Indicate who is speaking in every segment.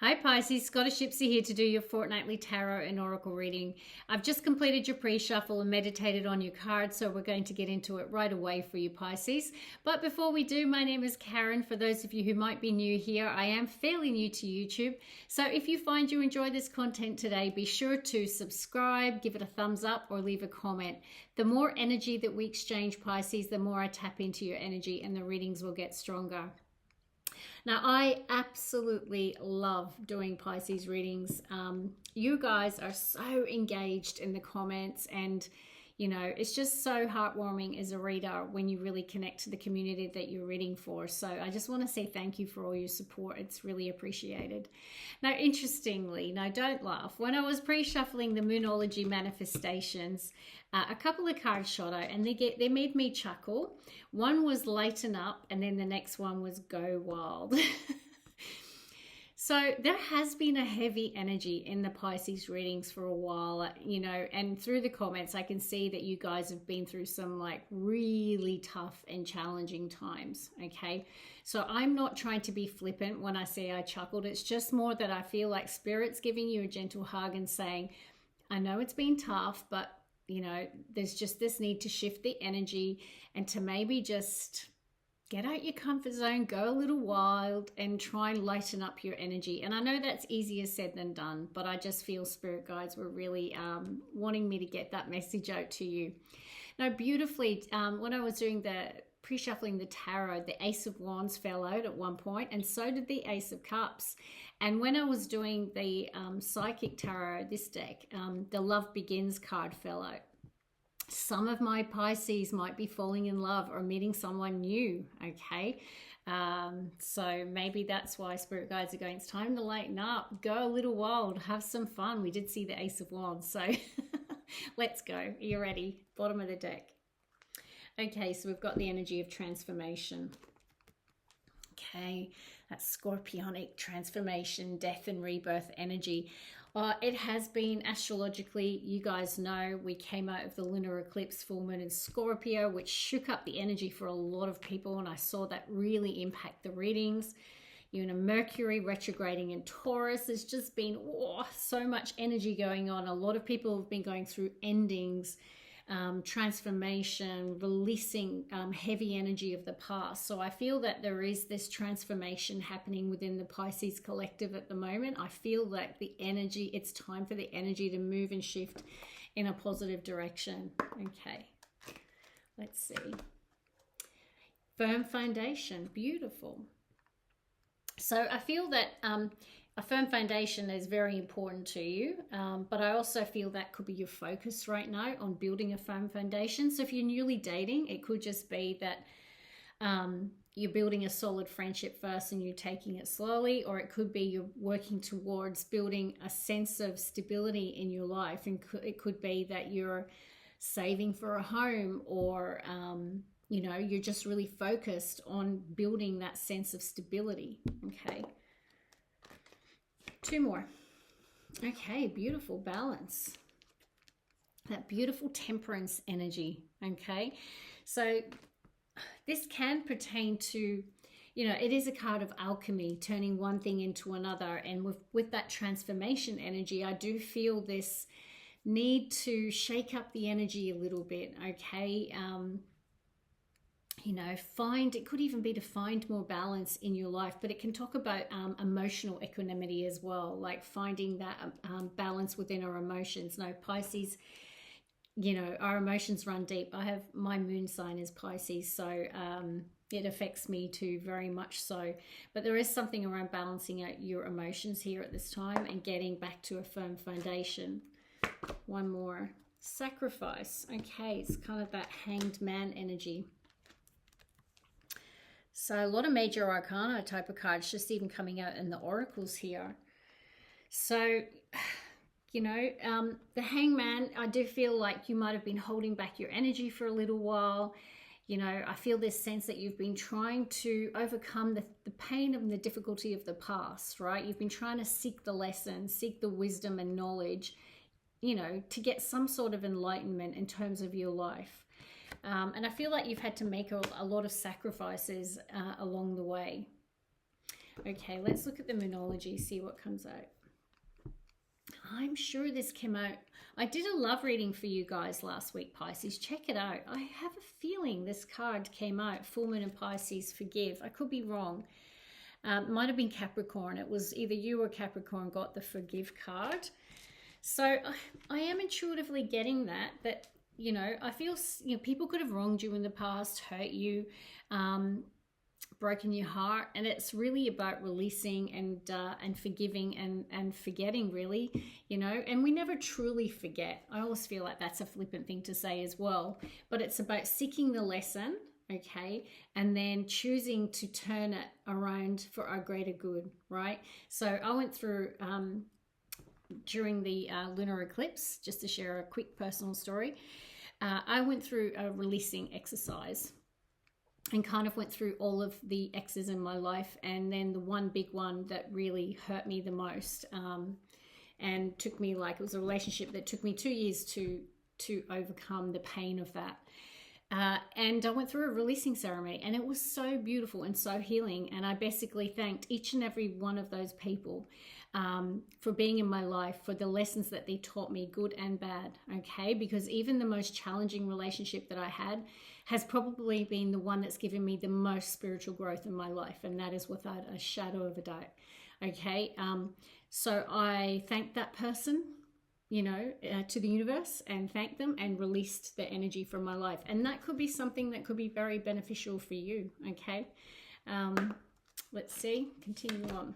Speaker 1: Hi Pisces, Scottish Gypsy here to do your fortnightly tarot and oracle reading. I've just completed your pre-shuffle and meditated on your cards, so we're going to get into it right away for you Pisces. But before we do, my name is Karen. For those of you who might be new here, I am fairly new to YouTube. So if you find you enjoy this content today, be sure to subscribe, give it a thumbs up, or leave a comment. The more energy that we exchange, Pisces, the more I tap into your energy and the readings will get stronger. Now, I absolutely love doing Pisces readings. You guys are so engaged in the comments, and you know, it's just so heartwarming as a reader when you really connect to the community that you're reading for. So I just want to say thank you for all your support. It's really appreciated. Now, interestingly, now don't laugh, when I was pre-shuffling the Moonology manifestations, a couple of cards shot out and they made me chuckle. One was lighten up, and then the next one was go wild. So there has been a heavy energy in the Pisces readings for a while, you know, and through the comments, I can see that you guys have been through some like really tough and challenging times. Okay. So I'm not trying to be flippant when I say I chuckled. It's just more that I feel like Spirit's giving you a gentle hug and saying, I know it's been tough, but you know, there's just this need to shift the energy and to maybe just get out your comfort zone, go a little wild, and try and lighten up your energy. And I know that's easier said than done, but I just feel Spirit guides were really wanting me to get that message out to you. Now, beautifully, when I was doing the pre-shuffling the tarot, the Ace of Wands fell out at one point, and so did the Ace of Cups. And when I was doing the Psychic Tarot, this deck, the Love Begins card fell out. Some of my Pisces might be falling in love or meeting someone new, okay? So maybe that's why Spirit guides are going, it's time to lighten up, go a little wild, have some fun. We did see the Ace of Wands, so let's go. Are you ready? Bottom of the deck. Okay, so we've got the energy of transformation. Okay, that's scorpionic transformation, death and rebirth energy. It has been astrologically, you guys know, we came out of the lunar eclipse full moon in Scorpio, which shook up the energy for a lot of people, and I saw that really impact the readings. You know, Mercury retrograding in Taurus. There's just been so much energy going on. A lot of people have been going through endings, transformation, releasing heavy energy of the past. So I feel that there is this transformation happening within the Pisces collective at the moment. I feel like the energy, it's time for the energy to move and shift in a positive direction. Okay, let's see. Firm foundation, beautiful. So I feel that a firm foundation is very important to you, but I also feel that could be your focus right now on building a firm foundation. So if you're newly dating, it could just be that you're building a solid friendship first and you're taking it slowly, or it could be you're working towards building a sense of stability in your life, and it could be that you're saving for a home, or you know, you're just really focused on building that sense of stability. Okay. Two more. Okay, beautiful balance. That beautiful temperance energy. Okay, so this can pertain to, you know, it is a card of alchemy, turning one thing into another. And with that transformation energy, I do feel this need to shake up the energy a little bit. Okay, you know, it could even be to find more balance in your life, but it can talk about emotional equanimity as well, like finding that balance within our emotions. Now, Pisces, you know, our emotions run deep. I have my moon sign is Pisces, so it affects me too, very much so. But there is something around balancing out your emotions here at this time and getting back to a firm foundation. One more. Sacrifice. Okay, it's kind of that hanged man energy. So a lot of major arcana type of cards just even coming out in the oracles here. So, you know, the hangman, I do feel like you might have been holding back your energy for a little while. You know, I feel this sense that you've been trying to overcome the pain and the difficulty of the past, right? You've been trying to seek the lesson, seek the wisdom and knowledge, you know, to get some sort of enlightenment in terms of your life. And I feel like you've had to make a lot of sacrifices along the way. Okay, let's look at the Moonology, see what comes out. I'm sure this came out. I did a love reading for you guys last week, Pisces. Check it out. I have a feeling this card came out. Full Moon and Pisces, forgive. I could be wrong. Might have been Capricorn. It was either you or Capricorn got the forgive card. So I am intuitively getting that, you know, I feel, you know, people could have wronged you in the past, hurt you, broken your heart, and it's really about releasing and forgiving and forgetting, really, you know. And we never truly forget. I always feel like that's a flippant thing to say as well, but it's about seeking the lesson, okay, and then choosing to turn it around for our greater good, right? So I went through during the lunar eclipse, just to share a quick personal story, I went through a releasing exercise and kind of went through all of the exes in my life, and then the one big one that really hurt me the most, and took me, like, it was a relationship that took me 2 years to overcome the pain of that. And I went through a releasing ceremony, and it was so beautiful and so healing. And I basically thanked each and every one of those people for being in my life, for the lessons that they taught me, good and bad, okay? Because even the most challenging relationship that I had has probably been the one that's given me the most spiritual growth in my life, and that is without a shadow of a doubt, okay? So I thanked that person, you know, to the universe, and thanked them and released the energy from my life. And that could be something that could be very beneficial for you, okay? Let's see, continue on.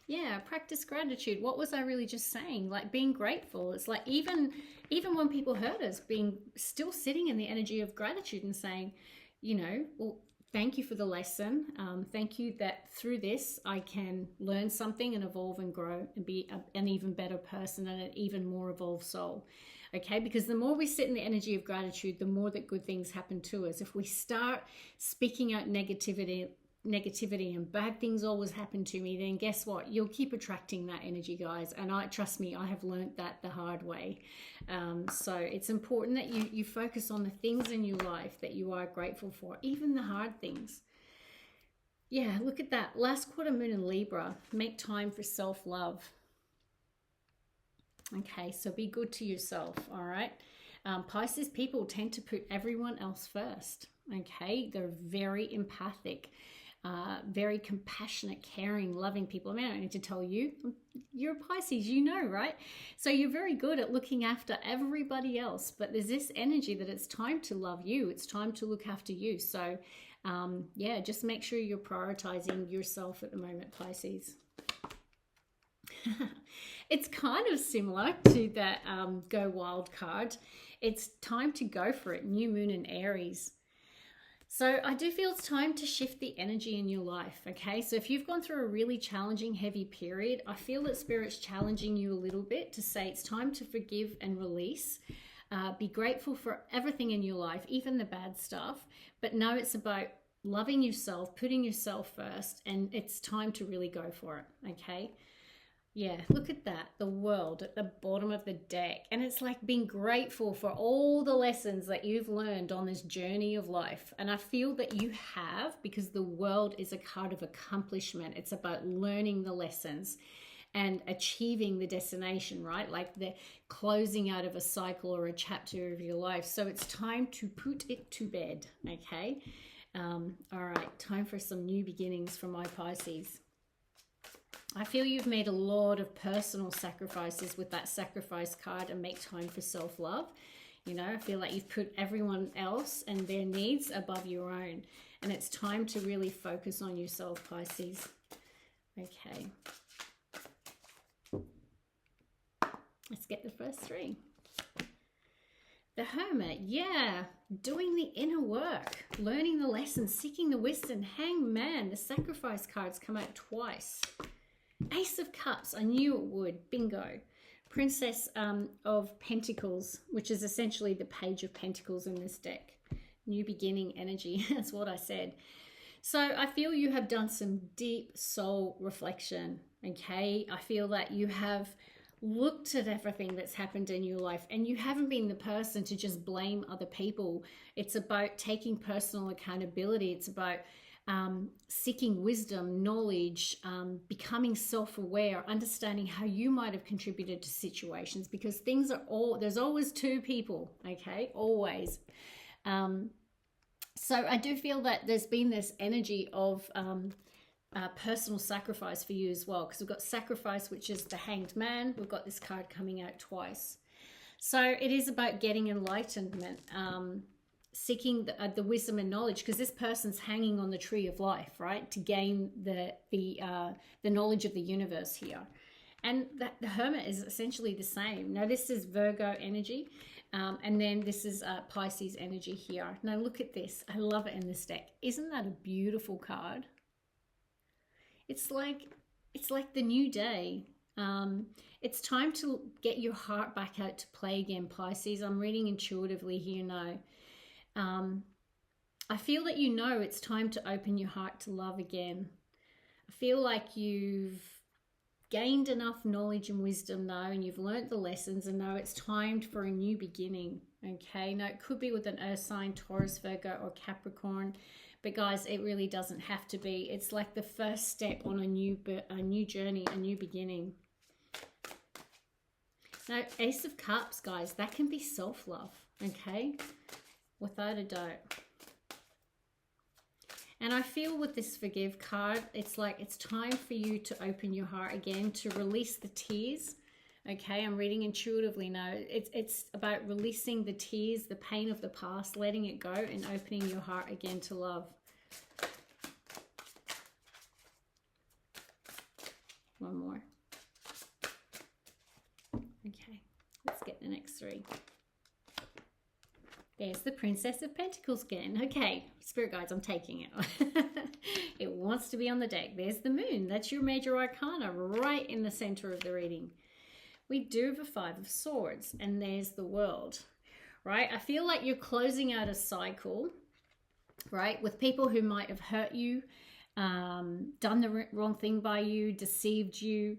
Speaker 1: Yeah, practice gratitude. What was I really just saying? Like, being grateful. It's like even when people hurt us, being still sitting in the energy of gratitude and saying, you know, well, thank you for the lesson. Thank you that through this I can learn something and evolve and grow and be an even better person and an even more evolved soul. Okay, because the more we sit in the energy of gratitude, the more that good things happen to us. If we start speaking out negativity and bad things always happen to me, then guess what? You'll keep attracting that energy, guys. And trust me, I have learned that the hard way. So it's important that you focus on the things in your life that you are grateful for, even the hard things. Yeah, look at that. Last quarter moon in Libra. Make time for self-love. Okay, so be good to yourself, all right? Pisces people tend to put everyone else first, okay? They're very empathic. Very compassionate, caring, loving people. I mean, I don't need to tell you, you're a Pisces, you know, right? So you're very good at looking after everybody else, but there's this energy that it's time to love you. It's time to look after you. So yeah, just make sure you're prioritizing yourself at the moment, Pisces. It's kind of similar to that Go Wild card. It's time to go for it. New moon in Aries. So I do feel it's time to shift the energy in your life, okay? So if you've gone through a really challenging, heavy period, I feel that Spirit's challenging you a little bit to say it's time to forgive and release. Be grateful for everything in your life, even the bad stuff. But no, it's about loving yourself, putting yourself first, and it's time to really go for it, okay? Yeah, look at that, the world at the bottom of the deck. And it's like being grateful for all the lessons that you've learned on this journey of life. And I feel that you have, because the world is a card of accomplishment. It's about learning the lessons and achieving the destination, right? Like the closing out of a cycle or a chapter of your life. So it's time to put it to bed, okay? All right, time for some new beginnings for my Pisces. I feel you've made a lot of personal sacrifices with that sacrifice card and make time for self-love. You know, I feel like you've put everyone else and their needs above your own. And it's time to really focus on yourself, Pisces. Okay. Let's get the first three. The Hermit, yeah, doing the inner work, learning the lessons, seeking the wisdom. Hangman, the sacrifice cards come out twice. Ace of Cups, I knew it would, bingo. Princess of Pentacles, which is essentially the Page of Pentacles in this deck. New beginning energy, that's what I said. So I feel you have done some deep soul reflection, okay? I feel that you have looked at everything that's happened in your life, and you haven't been the person to just blame other people. It's about taking personal accountability. It's about seeking wisdom, knowledge, becoming self-aware, understanding how you might have contributed to situations, because things are there's always two people, okay, always. So I do feel that there's been this energy of personal sacrifice for you as well, because we've got sacrifice, which is the Hanged Man. We've got this card coming out twice. So it is about getting enlightenment, seeking the wisdom and knowledge, because this person's hanging on the tree of life, right, to gain the knowledge of the universe here. And the Hermit is essentially the same. Now this is Virgo energy, and then this is Pisces energy here. Now look at this. I love it in this deck. Isn't that a beautiful card? It's like the new day. It's time to get your heart back out to play again, Pisces. I'm reading intuitively here now. I feel that it's time to open your heart to love again. I feel like you've gained enough knowledge and wisdom now, and you've learnt the lessons, and now it's time for a new beginning. Okay, now it could be with an earth sign, Taurus, Virgo, or Capricorn, but guys, it really doesn't have to be. It's like the first step on a new journey, a new beginning. Now, Ace of Cups, guys, that can be self-love, okay? Without a doubt. And I feel with this Forgive card, it's like it's time for you to open your heart again, to release the tears. Okay, I'm reading intuitively now. It's about releasing the tears, the pain of the past, letting it go, and opening your heart again to love. One more. Okay, let's get the next three. There's the Princess of Pentacles again. Okay, Spirit Guides, I'm taking it. It wants to be on the deck. There's the Moon. That's your major arcana right in the center of the reading. We do have a Five of Swords, and there's the World, right? I feel like you're closing out a cycle, right, with people who might have hurt you, done the wrong thing by you, deceived you,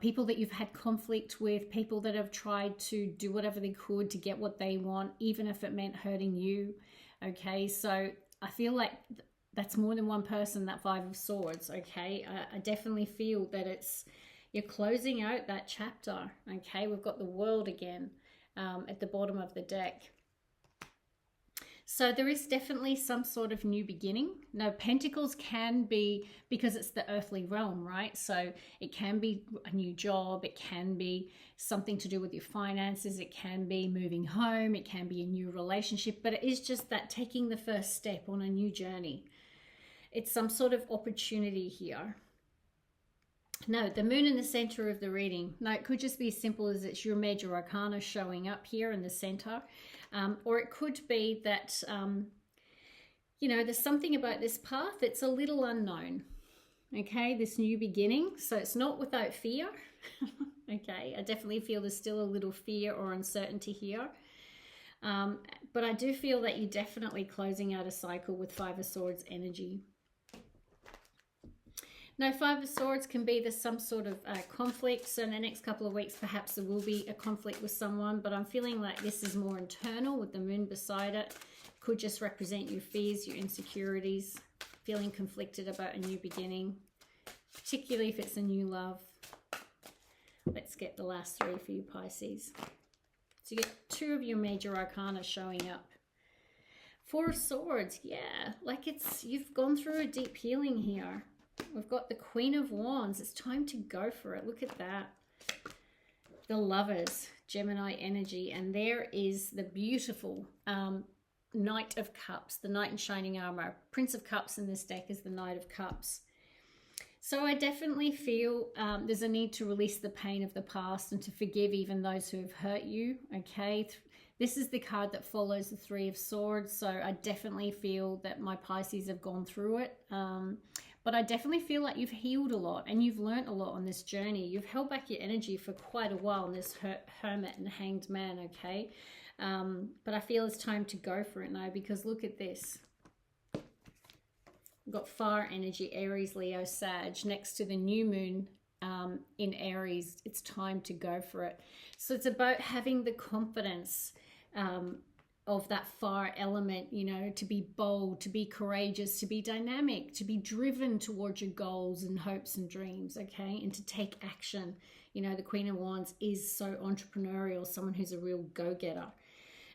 Speaker 1: people that you've had conflict with, people that have tried to do whatever they could to get what they want, even if it meant hurting you. Okay, so I feel like that's more than one person, that Five of Swords. Okay, I definitely feel that you're closing out that chapter. Okay, we've got the World again at the bottom of the deck. So there is definitely some sort of new beginning. Now, Pentacles can be, because it's the earthly realm, right? So it can be a new job. It can be something to do with your finances. It can be moving home. It can be a new relationship. But it is just that taking the first step on a new journey. It's some sort of opportunity here. No, the Moon in the center of the reading. Now, it could just be as simple as it's your major arcana showing up here in the center. Or it could be that, there's something about this path that's a little unknown. Okay, this new beginning. So it's not without fear. Okay, I definitely feel there's still a little fear or uncertainty here. But I do feel that you're definitely closing out a cycle with Five of Swords energy. Now, Five of Swords can be there's some sort of conflict. So in the next couple of weeks, perhaps there will be a conflict with someone. But I'm feeling like this is more internal with the Moon beside it. Could just represent your fears, your insecurities, feeling conflicted about a new beginning, particularly if it's a new love. Let's get the last three for you, Pisces. So you get two of your major arcana showing up. Four of Swords, yeah, like you've gone through a deep healing here. We've got the Queen of Wands. It's time to go for it. Look at that. The Lovers, Gemini energy. And there is the beautiful Knight of Cups, the Knight in Shining Armor. Prince of Cups in this deck is the Knight of Cups. So I definitely feel there's a need to release the pain of the past and to forgive even those who have hurt you. Okay. This is the card that follows the Three of Swords. So I definitely feel that my Pisces have gone through it. But I definitely feel like you've healed a lot and you've learned a lot on this journey. You've held back your energy for quite a while in this Hermit and Hanged Man, okay? But I feel it's time to go for it now, because look at this. We've got fire energy, Aries, Leo, Sag, next to the new moon in Aries. It's time to go for it. So it's about having the confidence that fire element, you know, to be bold, to be courageous, to be dynamic, to be driven towards your goals and hopes and dreams, okay, and to take action. You know, the Queen of Wands is so entrepreneurial, someone who's a real go-getter.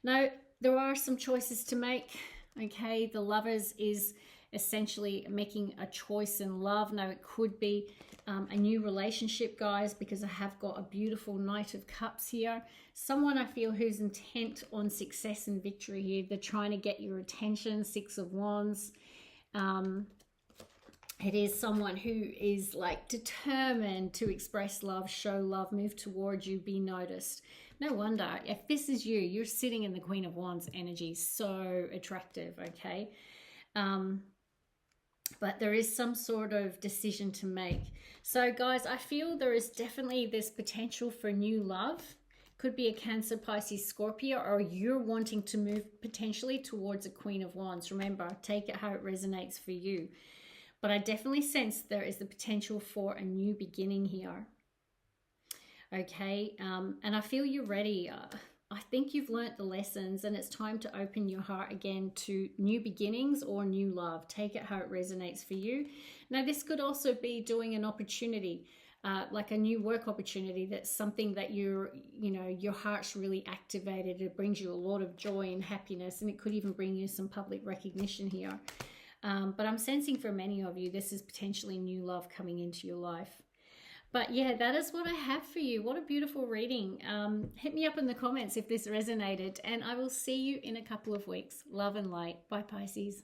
Speaker 1: Now, there are some choices to make, okay? The Lovers is essentially making a choice in love. Now, it could be a new relationship, guys, because I have got a beautiful Knight of Cups here. Someone I feel who's intent on success and victory here. They're trying to get your attention. Six of Wands. It is someone who is like determined to express love, show love, move towards you, be noticed. No wonder, if this is you, you're sitting in the Queen of Wands energy, so attractive, okay? But there is some sort of decision to make. So guys, I feel there is definitely this potential for new love. Could be a Cancer, Pisces, Scorpio, or you're wanting to move potentially towards a Queen of Wands. Remember, take it how it resonates for you. But I definitely sense there is the potential for a new beginning here. Okay, and I feel you're ready. I think you've learnt the lessons and it's time to open your heart again to new beginnings or new love. Take it how it resonates for you. Now, this could also be doing an opportunity, like a new work opportunity. That's something that your heart's really activated. It brings you a lot of joy and happiness, and it could even bring you some public recognition here. But I'm sensing for many of you, this is potentially new love coming into your life. But yeah, that is what I have for you. What a beautiful reading. Hit me up in the comments if this resonated, and I will see you in a couple of weeks. Love and light. Bye, Pisces.